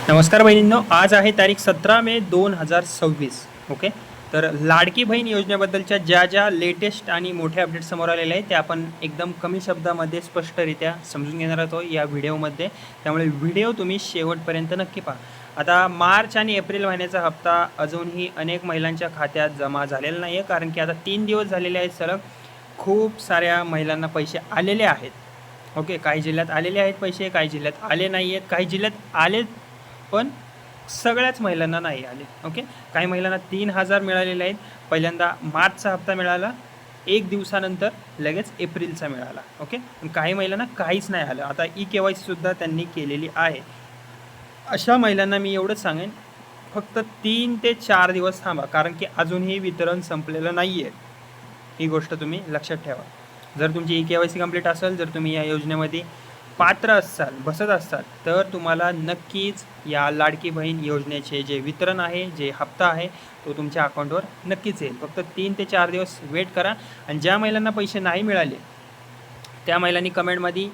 नमस्कार बहिणींनो, आज आहे तारीख 17 मे 2026. ओके. तर लाडकी बहीण योजनेबद्दलच्या ज्या लेटेस्ट आणि मोठे अपडेट समोर आलेले आहेत ते आपण एकदम कमी शब्दामध्ये स्पष्टरित्या समजून घेणार आहोत या व्हिडिओमध्ये. त्यामुळे व्हिडिओ तुम्ही शेवटपर्यंत नक्की पहा. आता मार्च आणि एप्रिल महिन्याचा हप्ता अजूनही अनेक महिलांच्या खात्यात जमा झालेला नाही आहे, कारण की आता 3 दिवस झालेले आहेत सलग. खूप साऱ्या महिलांना पैसे आलेले आहेत. ओके. काही जिल्ह्यात आलेले आहेत पैसे, काही जिल्ह्यात आले नाही आहेत, काही जिल्ह्यात आले पण सगळ्याच महिलांना नाही आले. ओके. काही महिलांना 3,000 मिळालेले आहेत. पहिल्यांदा मार्चचा हप्ता मिळाला, 1 दिवसानंतर लगेच एप्रिलचा मिळाला. ओके. पण काही महिलांना काहीच नाही आलं. आता KYC सुद्धा त्यांनी केलेली आहे. अशा महिलांना मी एवढंच सांगेन, फक्त 3 ते 4 दिवस थांबा, कारण की अजूनही वितरण संपलेलं नाही आहे. ही गोष्ट तुम्ही लक्षात ठेवा. जर तुमची KYC कंप्लीट असेल, जर तुम्ही या योजनेमध्ये पात्र असाल, बसत असाल, तर तुम्हाला नक्कीच या लाडकी बहीण योजनेचे जे वितरण आहे, जे हप्ता आहे, तो तुमच्या अकाउंटवर नक्कीच येईल. फक्त 3 ते 4 दिवस वेट करा. आणि ज्या महिलांना पैसे नाही मिळाले त्या महिलांनी कमेंटमध्ये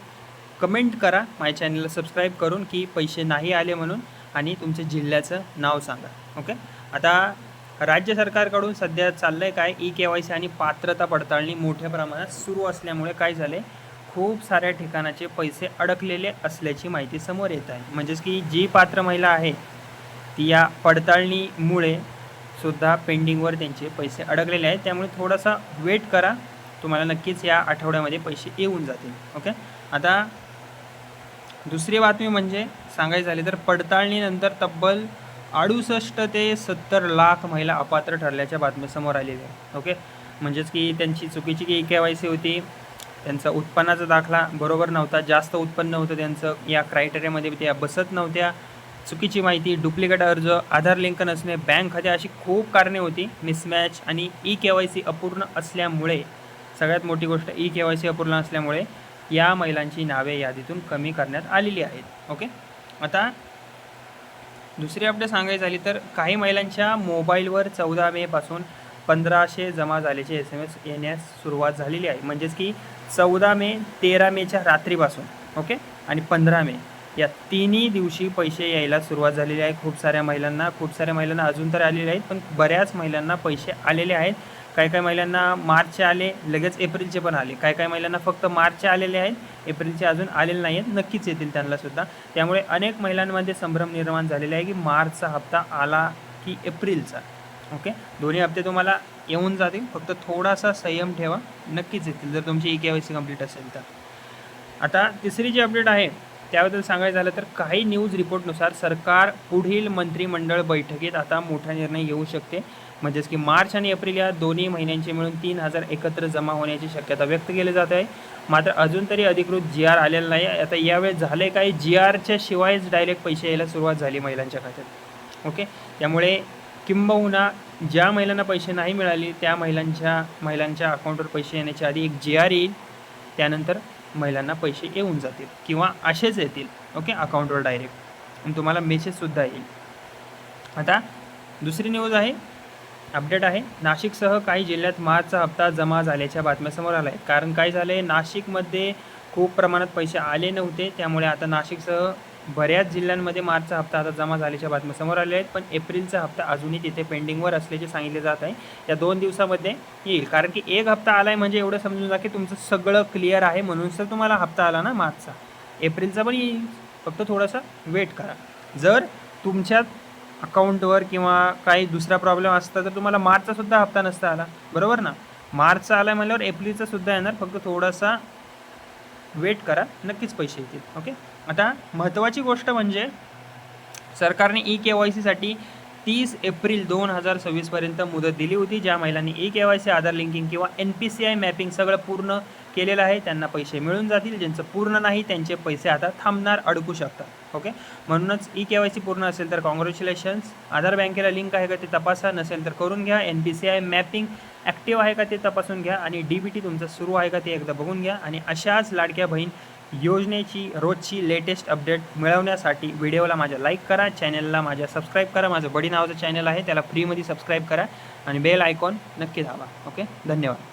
कमेंट करा माझ्या चॅनलला सबस्क्राईब करून की पैसे नाही आले म्हणून, आणि तुमच्या जिल्ह्याचं नाव सांगा. ओके. आता राज्य सरकारकडून सध्या चाललं आहे काय, KYC आणि पात्रता पडताळणी मोठ्या प्रमाणात सुरू असल्यामुळे काय झाले, खूप साऱ्या ठिकाणाचे पैसे अडकलेले असल्याची माहिती समोर येत आहे. म्हणजेच की जी पात्र महिला आहे ती या पडताळणीमुळे सुद्धा पेंडिंगवर त्यांचे पैसे अडकलेले आहेत. त्यामुळे थोडासा वेट करा, तुम्हाला नक्कीच या आठवड्यामध्ये पैसे येऊन जातील. ओके. आता दुसरी बातमी म्हणजे सांगायचं झाले तर पडताळणीनंतर तब्बल 68 ते 70 लाख महिला अपात्र ठरल्याच्या बातम्या समोर आलेल्या आहेत. ओके. म्हणजेच की त्यांची चुकीची KYC होती, त्यांचा उत्पन्नाचा दाखला बरोबर नव्हता, जास्त उत्पन्न होतं त्यांचं, या क्रायटेरियामध्ये त्या बसत नव्हत्या, चुकीची माहिती, डुप्लिकेट अर्ज, आधार लिंक नसणे, बँक खाते, अशी खूप कारणे होती. मिसमॅच आणि KYC अपूर्ण असल्यामुळे, सगळ्यात मोठी गोष्ट KYC अपूर्ण असल्यामुळे या महिलांची नावे यादीतून कमी करण्यात आलेली आहेत. ओके. आता दुसरी अपडेट सांगायची झाली तर काही महिलांच्या मोबाईलवर 14 मे पासून 1500 जमा झाल्याचे SMS येण्यास सुरुवात झालेली आहे. म्हणजेच की 14 मे, 13 मेच्या रात्रीपासून, ओके, आणि 15 मे या तिन्ही दिवशी पैसे यायला सुरुवात झालेली आहे. खूप साऱ्या महिलांना अजून तर आलेले आहेत, पण बऱ्याच महिलांना पैसे आलेले आहेत. काही महिलांना मार्चचे आले, लगेच एप्रिलचे पण आले. काही महिलांना फक्त मार्चचे आलेले आहेत, एप्रिलचे अजून आलेले नाही आहेत. नक्कीच येतील त्यांनासुद्धा. त्यामुळे अनेक महिलांमध्ये संभ्रम निर्माण झालेला आहे की मार्चचा हप्ता आला की एप्रिलचा. ओके. दोन्ही हप्ते तुम्हाला येऊन जातील, फक्त थोडासा संयम ठेवा, नक्कीच येतील जर तुमची KYC कंप्लीट असेल तर. आता तिसरी जी अपडेट आहे त्याबद्दल सांगायचं झालं तर काही न्यूज रिपोर्टनुसार सरकार पुढील मंत्रिमंडळ बैठकीत आता मोठा निर्णय घेऊ शकते. म्हणजेच की मार्च आणि एप्रिल या दोन्ही महिन्यांचे मिळून 3,000 एकत्र जमा होण्याची शक्यता व्यक्त केली जात आहे. मात्र अजून तरी अधिकृत GR आलेला नाही. आता यावेळेस झाले काही, GRच्या शिवायच डायरेक्ट पैसे यायला सुरुवात झाली महिलांच्या खात्यात. ओके. त्यामुळे किंबहुना ज्या महिलांना पैसे नाही मिळाले त्या महिलांच्या अकाउंटवर पैसे येण्याच्या आधी एक GR येईल, त्यानंतर महिलांना पैसे येऊन जातील किंवा असेच येतील. ओके. अकाउंटवर डायरेक्ट, आणि तुम्हाला मेसेजसुद्धा येईल. आता दुसरी न्यूज आहे, अपडेट आहे, नाशिकसह काही जिल्ह्यात मार्चचा हप्ता जमा झाल्याच्या बातम्या समोर आल्या आहेत. कारण काय झालं आहे, नाशिकमध्ये खूप प्रमाणात पैसे आले नव्हते, त्यामुळे आता नाशिकसह बऱ्याच जिल्ह्यांमध्ये मार्चचा हप्ता आता जमा झाल्याच्या बातम्या समोर आल्या आहेत. पण एप्रिलचा हप्ता अजूनही तिथे पेंडिंगवर असल्याचे सांगितले जात आहे. या 2 दिवसामध्ये येईल, कारण की एक हप्ता आला आहे म्हणजे एवढं समजून जा की तुमचं सगळं क्लिअर आहे, म्हणून तर तुम्हाला हप्ता आला ना मार्चचा. एप्रिलचा पण येईल, फक्त थोडासा वेट करा. जर तुमच्या अकाउंटवर किंवा काही दुसरा प्रॉब्लेम असता तर तुम्हाला मार्चचासुद्धा हप्ता नसता आला, बरोबर ना. मार्चचा आला म्हणल्यावर एप्रिलचासुद्धा येणार, फक्त थोडासा वेट करा, नक्कीच पैसे येतील. ओके. आता महत्त्वाची गोष्ट म्हणजे सरकारने KYCसाठी 30 एप्रिल 2026पर्यंत मुदत दिली होती. ज्या महिलांनी KYC, आधार लिंकिंग किंवा NPCI मॅपिंग सगळं पूर्ण केलेलं आहे त्यांना पैसे मिळून जातील. ज्यांचं पूर्ण नाही त्यांचे पैसे आता थांबणार, अडकू शकतात. ओके. म्हणूनच KYC पूर्ण असेल तर कॉंग्रॅच्युलेशन्स. आधार बँकेला लिंक आहे का ते तपासा, नसेल तर करून घ्या. NPCI मॅपिंग ॲक्टिव्ह आहे का ते तपासून घ्या, आणि DBT तुमचं सुरू आहे का ते एकदा बघून घ्या. आणि अशाच लाडक्या बहीण योजनेची रोजची लेटेस्ट अपडेट मिळवण्यासाठी व्हिडिओला माझ्या लाईक करा, चॅनलला माझ्या सबस्क्राईब करा. माझं बडी नावाचं चॅनल आहे, त्याला फ्रीमध्ये सबस्क्राईब करा, आणि बेल आयकॉन नक्की दाबा. ओके. धन्यवाद.